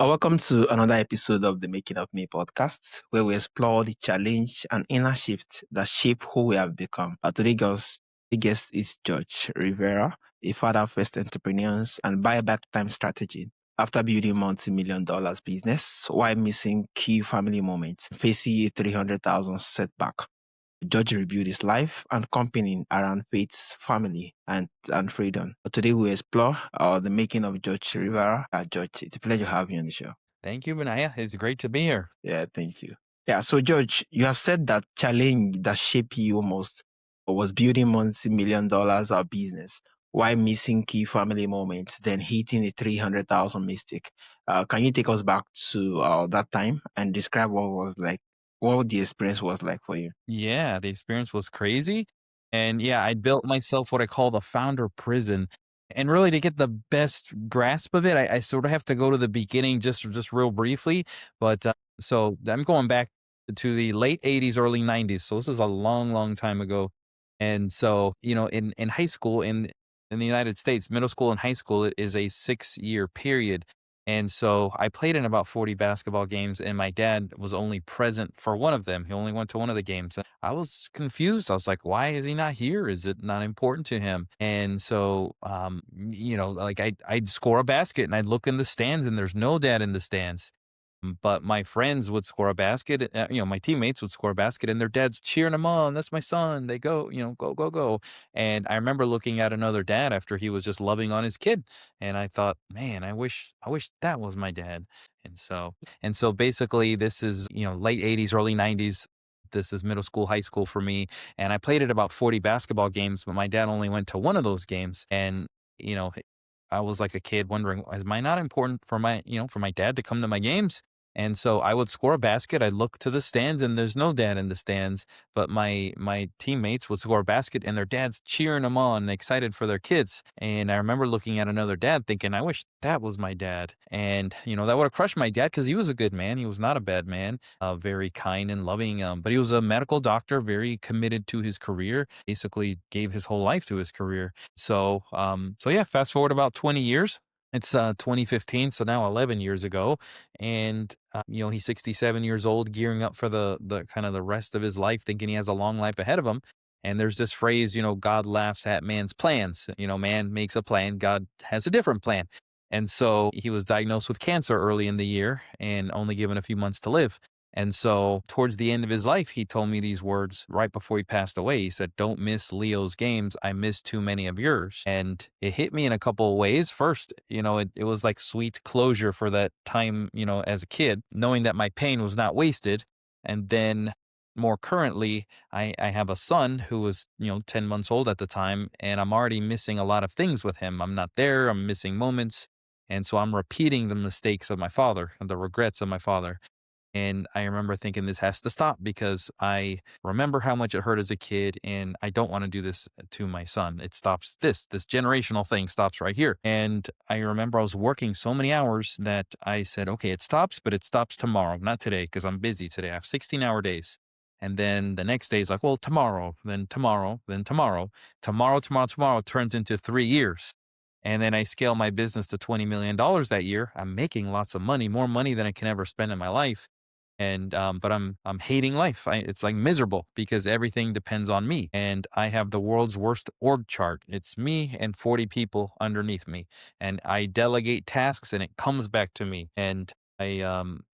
Welcome to another episode of the Making of Me podcast, where we explore the challenge and inner shift that shape who we have become. Today's guest is George Rivera, a father of first entrepreneurs and buyback time strategy. After building multi-million dollars business while missing key family moments, facing a 300,000 setback, George reviewed his life and company around faith, family, and freedom. Today we explore the making of George Rivera. George, it's a pleasure having you on the show. Thank you, Benaiah. It's great to be here. Yeah, thank you. Yeah, so George, you have said that challenge that shaped you most was building multi-million dollars of business while missing key family moments, then hitting a 300,000 mistake. Can you take us back to that time and describe what the experience was like for you? Yeah, the experience was crazy. And yeah, I built myself what I call the founder prison. And really to get the best grasp of it, I sort of have to go to the beginning just real briefly. But so I'm going back to the late 80s, early 90s. So this is a long time ago. And so, in high school in the United States, middle school and high school it is a 6-year period. And so I played in about 40 basketball games, and my dad was only present for one of them. He only went to one of the games. I was confused. I was like, why is he not here? Is it not important to him? And so, like I'd score a basket and I'd look in the stands, and there's no dad in the stands. But my friends would score a basket, my teammates would score a basket and their dad's cheering them on. That's my son. They go, go, go, go. And I remember looking at another dad after he was just loving on his kid. And I thought, man, I wish that was my dad. And so basically this is, late 80s, early 90s. This is middle school, high school for me. And I played at about 40 basketball games, but my dad only went to one of those games. And, you know, I was like a kid wondering, is my not important for my dad to come to my games? And so I would score a basket. I'd look to the stands and there's no dad in the stands, but my teammates would score a basket and their dad's cheering them on and excited for their kids. And I remember looking at another dad thinking, I wish that was my dad. And, that would have crushed my dad because he was a good man. He was not a bad man, very kind and loving. But he was a medical doctor, very committed to his career, basically gave his whole life to his career. So yeah, fast forward about 20 years. It's 2015, so now 11 years ago, and he's 67 years old, gearing up for the kind of the rest of his life, thinking he has a long life ahead of him. And there's this phrase, God laughs at man's plans. Man makes a plan, God has a different plan. And so he was diagnosed with cancer early in the year and only given a few months to live. And so towards the end of his life, he told me these words right before he passed away. He said, "Don't miss Leo's games. I missed too many of yours." And it hit me in a couple of ways. First, it was like sweet closure for that time, as a kid, knowing that my pain was not wasted. And then more currently, I have a son who was, 10 months old at the time, and I'm already missing a lot of things with him. I'm not there. I'm missing moments. And so I'm repeating the mistakes of my father and the regrets of my father. And I remember thinking this has to stop because I remember how much it hurt as a kid and I don't want to do this to my son. It stops this generational thing stops right here. And I remember I was working so many hours that I said, okay, it stops, but it stops tomorrow, not today because I'm busy today. I have 16-hour days. And then the next day is like, well, tomorrow, then tomorrow, then tomorrow, tomorrow turns into 3 years. And then I scale my business to $20 million that year. I'm making lots of money, more money than I can ever spend in my life. And but I'm hating life. It's like miserable because everything depends on me, and I have the world's worst org chart. It's me and 40 people underneath me, and I delegate tasks, and it comes back to me. And I'm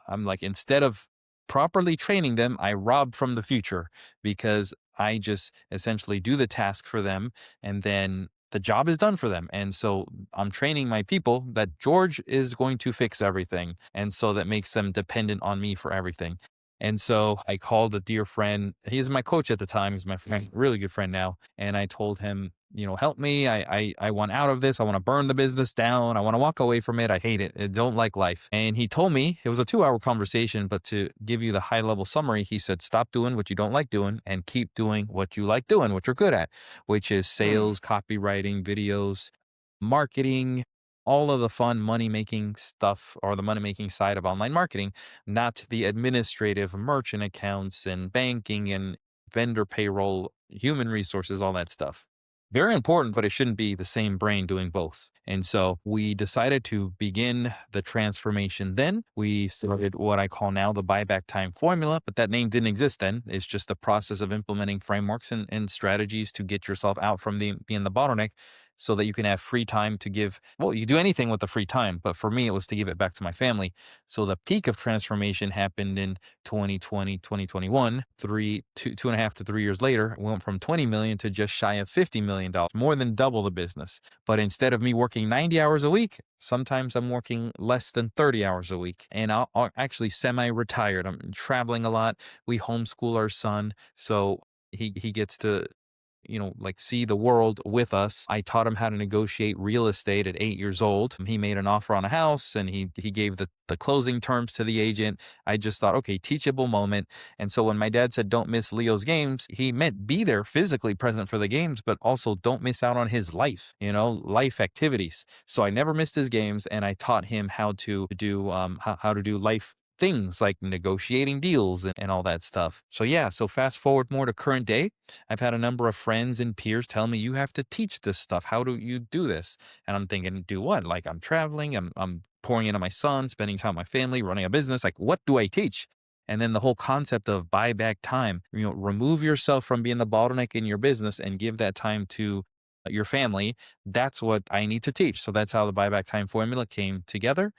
like, instead of properly training them, I rob from the future because I just essentially do the task for them, and then the job is done for them. And so I'm training my people that George is going to fix everything. And so that makes them dependent on me for everything. And so I called a dear friend. He's my coach at the time. He's my friend, really good friend now. And I told him, help me. I want out of this. I want to burn the business down. I want to walk away from it. I hate it. I don't like life. And he told me, it was a 2-hour conversation, but to give you the high level summary, he said, stop doing what you don't like doing and keep doing what you like doing, what you're good at, which is sales, copywriting, videos, marketing, all of the fun money making stuff or the money making side of online marketing, not the administrative merchant accounts and banking and vendor payroll, human resources, all that stuff. Very important, but it shouldn't be the same brain doing both. And so we decided to begin the transformation then. We started what I call now the buyback time formula, but that name didn't exist then. It's just the process of implementing frameworks and strategies to get yourself out from being the bottleneck so that you can have free time to give. Well, you do anything with the free time, but for me, it was to give it back to my family. So the peak of transformation happened in 2020, 2021, 2.5 to 3 years later, we went from 20 million to just shy of $50 million, more than double the business. But instead of me working 90 hours a week, sometimes I'm working less than 30 hours a week. And I'll actually semi-retired. I'm traveling a lot. We homeschool our son. So he gets to like see the world with us. I taught him how to negotiate real estate at 8 years old. He made an offer on a house and he gave the closing terms to the agent. I just thought, okay, teachable moment. And so when my dad said, don't miss Leo's games, he meant be there physically present for the games, but also don't miss out on his life, life activities. So I never missed his games and I taught him how to do, how to do life things like negotiating deals and all that stuff. So yeah, so fast forward more to current day. I've had a number of friends and peers tell me you have to teach this stuff. How do you do this? And I'm thinking, do what? Like I'm traveling, I'm pouring into my son, spending time with my family, running a business. Like what do I teach? And then the whole concept of buy back time, remove yourself from being the bottleneck in your business and give that time to your family. That's what I need to teach. So that's how the buyback time formula came together.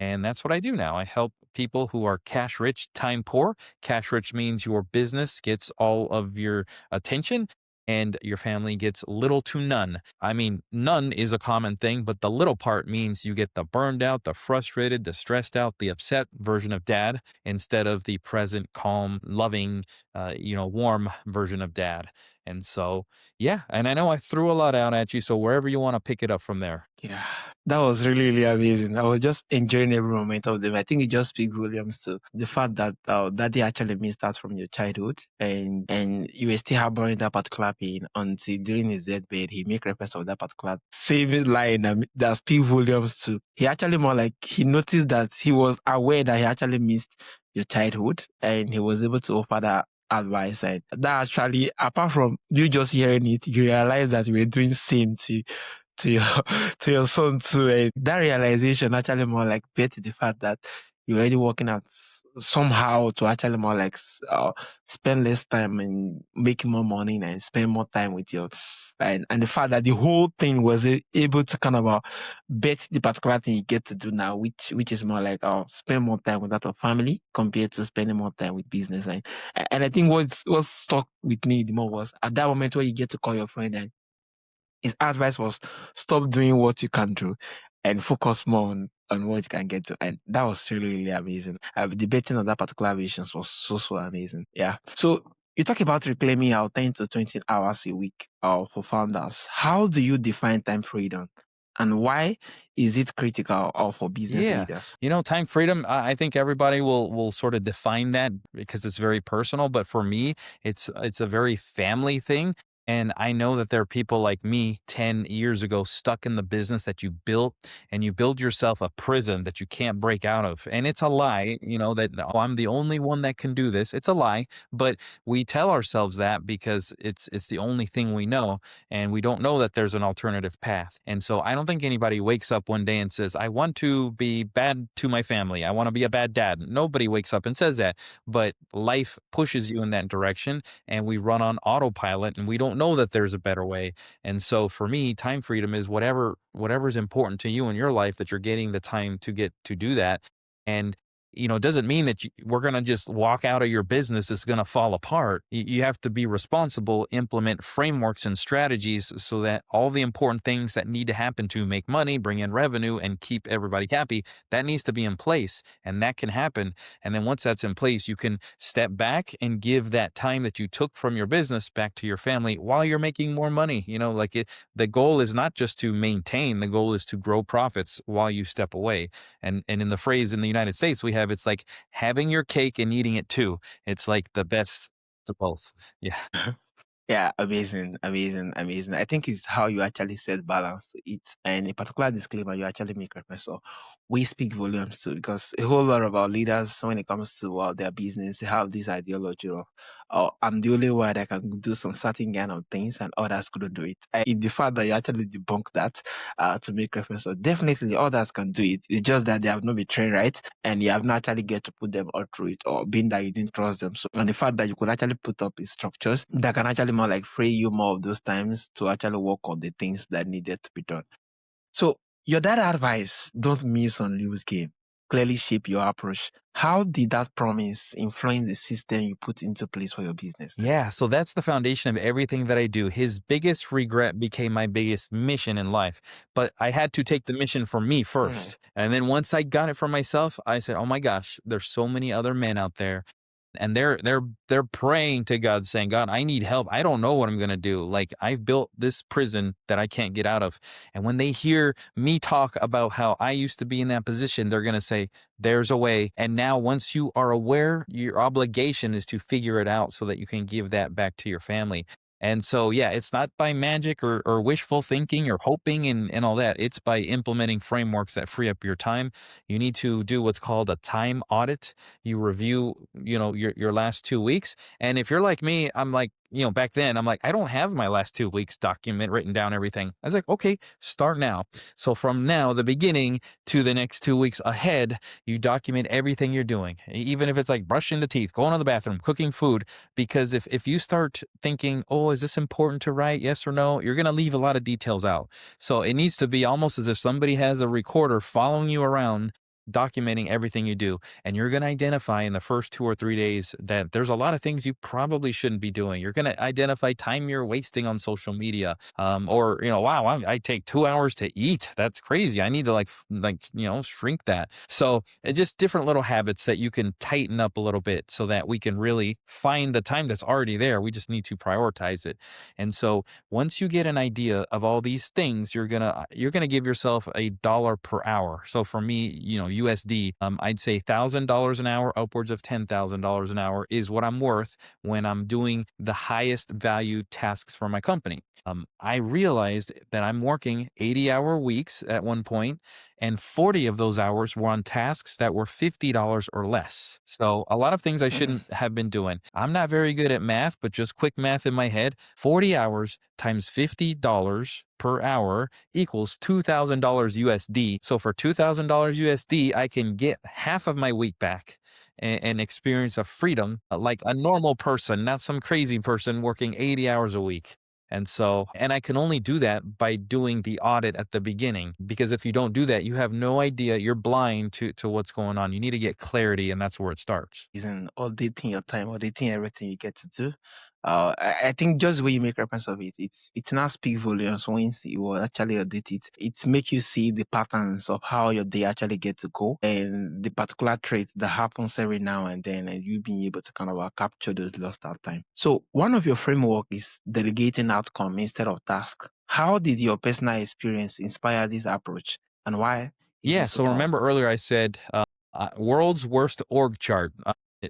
And that's what I do now. I help people who are cash rich, time poor. Cash rich means your business gets all of your attention and your family gets little to none. I mean, none is a common thing, but the little part means you get the burned out, the frustrated, the stressed out, the upset version of dad instead of the present, calm, loving, warm version of dad. And so, yeah. And I know I threw a lot out at you. So wherever you want to pick it up from there. Yeah, that was really, really amazing. I was just enjoying every moment of them. I think it just speaks volumes to the fact that daddy actually missed out from your childhood, and you were still harboring that particular pain until during his deathbed he make reference of that particular same line that speaks volumes to. He actually more like he noticed that he was aware that he actually missed your childhood, and he was able to offer that advice. And that actually, apart from you just hearing it, you realize that you were doing same to your to your son too. And that realization actually more like bet the fact that you're already working out somehow to actually more like spend less time and make more money and spend more time with your and the fact that the whole thing was able to kind of bet the particular thing you get to do now, which is more like spend more time with that of family compared to spending more time with business. And I think what stuck with me the more was at that moment where you get to call your friend and his advice was stop doing what you can do and focus more on what you can get to. And that was really, really amazing. Debating on that particular vision was so amazing. Yeah. So you talk about reclaiming our 10 to 20 hours a week for founders. How do you define time freedom? And why is it critical for business Yeah. leaders? Time freedom, I think everybody will sort of define that because it's very personal, but for me, it's a very family thing. And I know that there are people like me 10 years ago stuck in the business that you built and you build yourself a prison that you can't break out of. And it's a lie, that oh, I'm the only one that can do this. It's a lie, but we tell ourselves that because it's the only thing we know and we don't know that there's an alternative path. And so I don't think anybody wakes up one day and says, I want to be bad to my family. I want to be a bad dad. Nobody wakes up and says that, but life pushes you in that direction and we run on autopilot and we don't know that there's a better way. And so for me, time freedom is whatever's important to you in your life that you're getting the time to get to do that. And it doesn't mean that we're going to just walk out of your business. It's going to fall apart. You have to be responsible, implement frameworks and strategies so that all the important things that need to happen to make money, bring in revenue, and keep everybody happy, that needs to be in place. And that can happen. And then once that's in place, you can step back and give that time that you took from your business back to your family while you're making more money. The goal is not just to maintain, the goal is to grow profits while you step away. And in the phrase in the United States we have, it's like having your cake and eating it too. It's like the best of both. Yeah. Yeah, amazing, amazing, amazing. I think it's how you actually set balance to it. And a particular disclaimer you actually make reference to, we speak volumes too, because a whole lot of our leaders, when it comes to their business, they have this ideology of, oh, I'm the only one that can do some certain kind of things and others couldn't do it. In the fact that you actually debunk that, to make reference to, definitely others can do it. It's just that they have not been trained right and you have not actually get to put them all through it, or being that you didn't trust them. So, and the fact that you could actually put up structures that can actually more like free you more of those times to actually work on the things that needed to be done. So your dad advice, don't miss on lose game. Clearly shape your approach. How did that promise influence the system you put into place for your business today? Yeah, so that's the foundation of everything that I do. His biggest regret became my biggest mission in life, but I had to take the mission for me Mm. first. And then once I got it for myself, I said, "Oh my gosh, there's so many other men out there and they're praying to God saying, "God, I need help. I don't know what I'm going to do. Like I've built this prison that I can't get out of." And when they hear me talk about how I used to be in that position, they're going to say, "There's a way." And now once you are aware, your obligation is to figure it out so that you can give that back to your family. And so, yeah, it's not by magic or wishful thinking or hoping and all that. It's by implementing frameworks that free up your time. You need to do what's called a time audit. You review, your last 2 weeks. And if you're like me, I'm like, back then I'm like, I don't have my last 2 weeks document written down everything. I was like, okay, start now. So from now, the beginning to the next 2 weeks ahead, you document everything you're doing, even if it's like brushing the teeth, going to the bathroom, cooking food. Because if you start thinking, oh, is this important to write? Yes or no? You're going to leave a lot of details out. So it needs to be almost as if somebody has a recorder following you around, documenting everything you do. And you're going to identify in the first 2 or 3 days that there's a lot of things you probably shouldn't be doing. You're going to identify time you're wasting on social media. Or, wow, I take 2 hours to eat. That's crazy. I need to shrink that. So just different little habits that you can tighten up a little bit so that we can really find the time that's already there. We just need to prioritize it. And so once you get an idea of all these things, you're gonna give yourself $1 per hour. So for me, USD, I'd say $1,000 an hour, upwards of $10,000 an hour is what I'm worth when I'm doing the highest value tasks for my company. I realized that I'm working 80-hour weeks at one point, and 40 of those hours were on tasks that were $50 or less. So a lot of things I Mm. shouldn't have been doing. I'm not very good at math, but just quick math in my head, 40 hours times $50 per hour equals $2,000 USD. So for $2,000 USD, I can get half of my week back and experience a freedom like a normal person, not some crazy person working 80 hours a week. And I can only do that by doing the audit at the beginning, because if you don't do that, you have no idea. You're blind to what's going on. You need to get clarity, and that's where it starts. Isn't auditing your time, auditing everything you get to do. I think just the way you make reference of it, it's not speak volumes when you will actually audit it. It's make you see the patterns of how your day actually get to go and the particular traits that happens every now and then, and you being able to kind of capture those lost out time. So one of your framework is delegating outcome instead of task. How did your personal experience inspire this approach, and why is Yeah. it so So remember powerful? earlier I said world's worst org chart.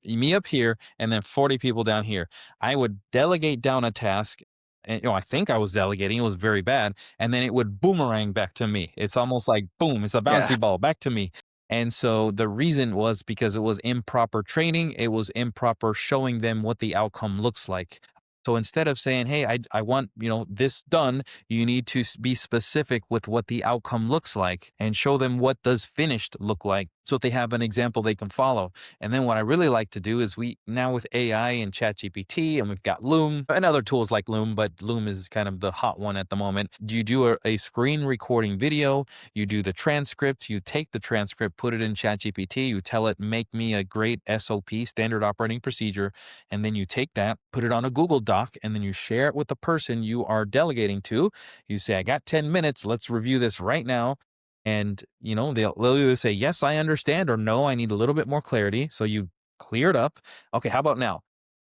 Me up here and then 40 people down here. I would delegate down a task. And I think I was delegating. It was very bad. And then it would boomerang back to me. It's almost like boom, it's a Yeah. bouncy ball back to me. And so the reason was because it was improper training. It was improper showing them what the outcome looks like. So instead of saying, hey, I want, this done, you need to be specific with what the outcome looks like and show them what does finished look like so they have an example they can follow. And then what I really like to do is we now with AI and ChatGPT, and we've got Loom and other tools like Loom, but Loom is kind of the hot one at the moment. You do a screen recording video, you do the transcript, you take the transcript, put it in ChatGPT, you tell it, make me a great SOP, standard operating procedure, and then you take that, put it on a Google Doc, and then you share it with the person you are delegating to. You say, I got 10 minutes, let's review this right now. And, they'll either say, yes, I understand, or no, I need a little bit more clarity. So you clear it up. Okay, how about now?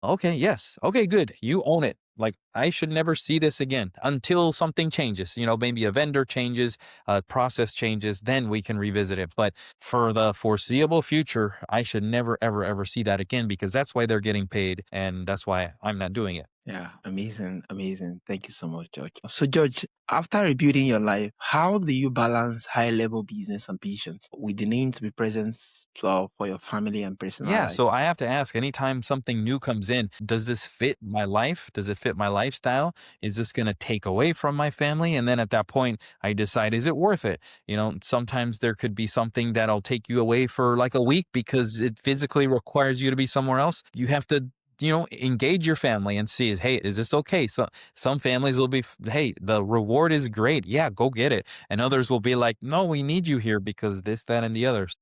Okay, yes. Okay, good. You own it. Like, I should never see this again until something changes. Maybe a vendor changes, a process changes, then we can revisit it. But for the foreseeable future, I should never, ever, ever see that again, because that's why they're getting paid. And that's why I'm not doing it. Yeah, amazing, amazing. Thank you so much, George. So, George, after rebuilding your life, how do you balance high level business ambitions with the need to be present for your family and personal Yeah, life? so I have to ask anytime something new comes in, does this fit my life? Does it fit my lifestyle? Is this going to take away from my family? And then at that point, I decide, is it worth it? You know, sometimes there could be something that'll take you away for like a week because it physically requires you to be somewhere else. You have to, engage your family and see is, hey, is this okay? So some families will be, hey, the reward is great. Yeah, go get it. And others will be like, no, we need you here because this, that, and the others.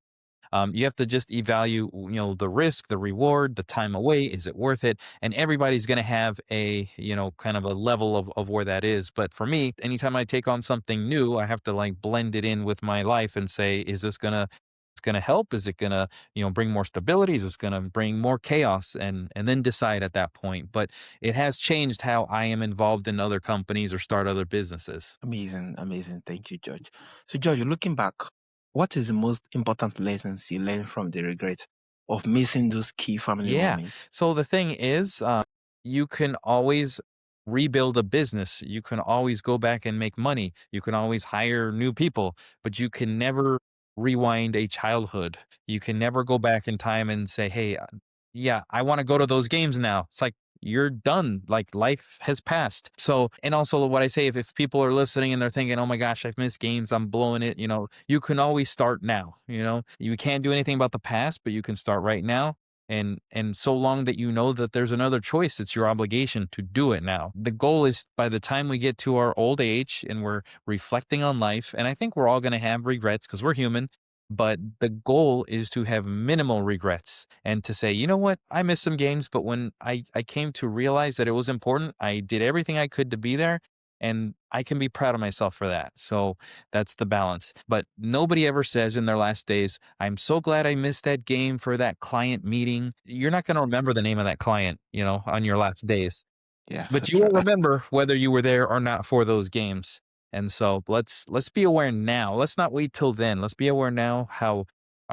You have to just evaluate, the risk, the reward, the time away. Is it worth it? And everybody's going to have a, kind of a level of where that is. But for me, anytime I take on something new, I have to like blend it in with my life and say, is this going to, it's going to help? Is it going to, bring more stability? Is this going to bring more chaos? And then decide at that point. But it has changed how I am involved in other companies or start other businesses. Amazing, amazing. Thank you, George. So, George, looking back, what is the most important lessons you learned from the regret of missing those key family Yeah. moments? So the thing is, you can always rebuild a business. You can always go back and make money. You can always hire new people, but you can never rewind a childhood. You can never go back in time and say, hey, yeah, I want to go to those games now. It's like, you're done. Like life has passed. So, and also what I say, if people are listening and they're thinking, oh my gosh, I've missed games, I'm blowing it, you can always start now. You can't do anything about the past, but you can start right now, and so long that you know that there's another choice, it's your obligation to do it now. The goal is by the time we get to our old age and we're reflecting on life, and I think we're all going to have regrets because we're human, but the goal is to have minimal regrets and to say, you know what, I missed some games, but when I came to realize that it was important, I did everything I could to be there, and I can be proud of myself for that. So that's the balance. But nobody ever says in their last days, I'm so glad I missed that game for that client meeting. You're not going to remember the name of that client, on your last days, Yeah, so but you true. will remember whether you were there or not for those games. And so let's be aware now. Let's not wait till then. Let's be aware now how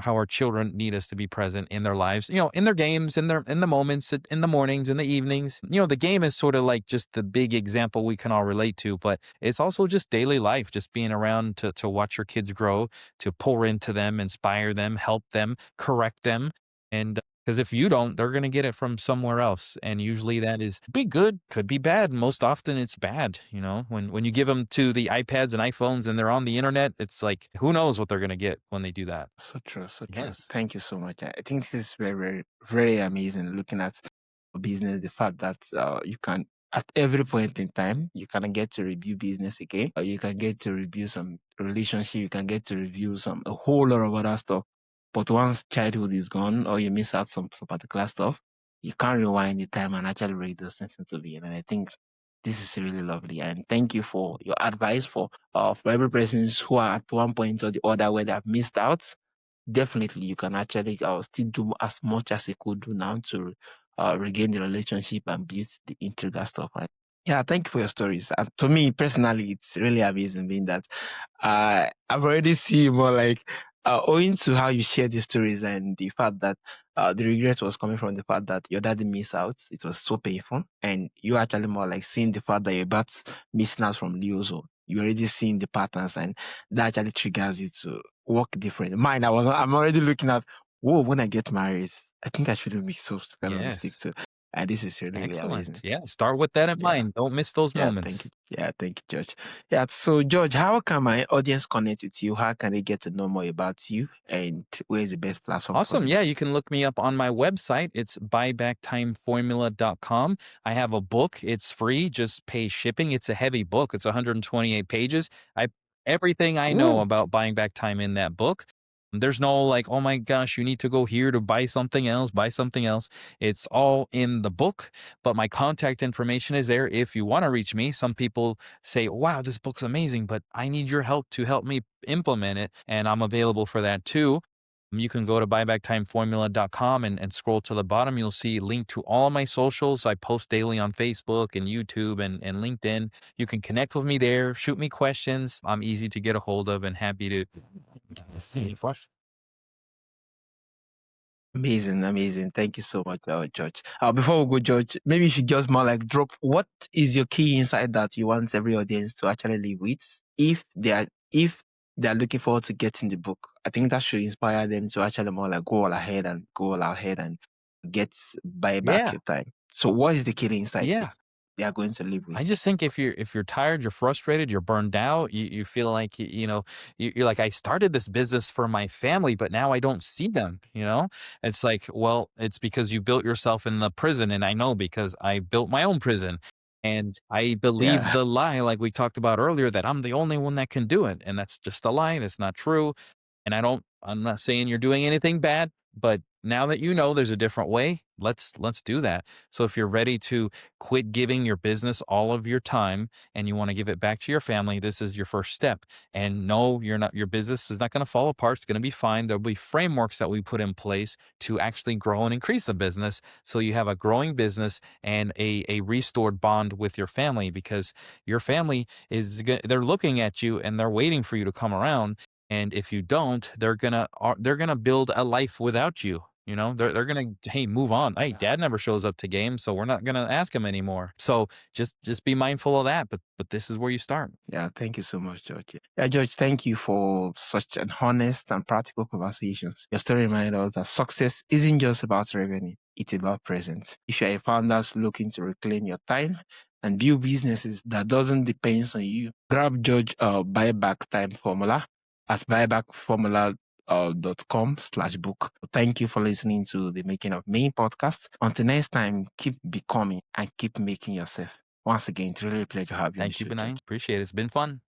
our children need us to be present in their lives, in their games, in the moments, in the mornings, in the evenings. The game is sort of like just the big example we can all relate to, but it's also just daily life, just being around to watch your kids grow, to pour into them, inspire them, help them, correct them. And because if you don't, they're going to get it from somewhere else. And usually that is be good, could be bad. Most often it's bad. When you give them to the iPads and iPhones and they're on the internet, it's like, who knows what they're going to get when they do that. So true, so true. Yes. Thank you so much. I think this is very, very, very amazing looking at a business, the fact that you can, at every point in time, you can get to review business again, or you can get to review some relationship, you can get to review a whole lot of other stuff. But once childhood is gone, or you miss out some particular stuff, you can't rewind the time and actually read those things into being. And I think this is really lovely. And thank you for your advice for every person who are at one point or the other where they have missed out. Definitely you can actually still do as much as you could do now to regain the relationship and build the integral stuff, right? Yeah, thank you for your stories. And to me personally, it's really amazing being that I've already seen more like owing to how you share these stories and the fact that the regret was coming from the fact that your daddy missed out. It was so painful, and you actually more like seeing the fact that your dad's missing out from Leozo. You already seeing the patterns, and that actually triggers you to work different. Mine, I'm already looking at, whoa, when I get married, I think I shouldn't make so kind of mistake Yes. too. And this is really, really amazing. Excellent. Yeah. Start with that in Yeah. mind. Don't miss those Yeah, thank you. moments. Yeah, thank you, George. Yeah, so George, how can my audience connect with you? How can they get to know more about you? And where is the best platform for Awesome. Yeah, this? you can look me up on my website. It's buybacktimeformula.com. I have a book. It's free. Just pay shipping. It's a heavy book. It's 128 pages. I everything I know Cool. about buying back time in that book. There's no like, oh my gosh, you need to go here to buy something else, buy something else. It's all in the book, but my contact information is there if you want to reach me. Some people say, wow, this book's amazing, but I need your help to help me implement it. And I'm available for that too. You can go to buybacktimeformula.com and scroll to the bottom. You'll see link to all of my socials. I post daily on Facebook and YouTube and LinkedIn. You can connect with me there, shoot me questions. I'm easy to get a hold of and happy to. Amazing, amazing. Thank you so much, George. Before we go, George, maybe you should just more like drop what is your key insight that you want every audience to actually leave with if they are looking forward to getting the book. I think that should inspire them to actually more like go all ahead and buy back Yeah. your time. So what is the key insight Yeah. they are going to live with? I just think if you're tired, you're frustrated, you're burned out, you feel like you're like, I started this business for my family, but now I don't see them. It's like, well, it's because you built yourself in the prison, and I know because I built my own prison, and I believe Yeah. the lie, like we talked about earlier, that I'm the only one that can do it, and that's just a lie. That's not true. And I'm not saying you're doing anything bad, but now that you know there's a different way, let's do that. So if you're ready to quit giving your business all of your time and you want to give it back to your family, this is your first step. And no, your business is not going to fall apart. It's going to be fine. There'll be frameworks that we put in place to actually grow and increase the business. So you have a growing business and a restored bond with your family, because your family they're looking at you and they're waiting for you to come around. And if you don't, they're gonna build a life without you. They're gonna, hey, move on. Hey, dad never shows up to games, so we're not gonna ask him anymore. So just be mindful of that. But this is where you start. Yeah, thank you so much, George. Yeah, George, thank you for such an honest and practical conversations. Your story reminded us that success isn't just about revenue, it's about presence. If you're a founder looking to reclaim your time and build businesses that doesn't depend on you, grab George buyback time formula at buybackformula.com/book. Thank you for listening to the Making of Me podcast. Until next time, keep becoming and keep making yourself. Once again, it's really a pleasure having you on the Thank you, show, George. Benign. Appreciate it. It's been fun.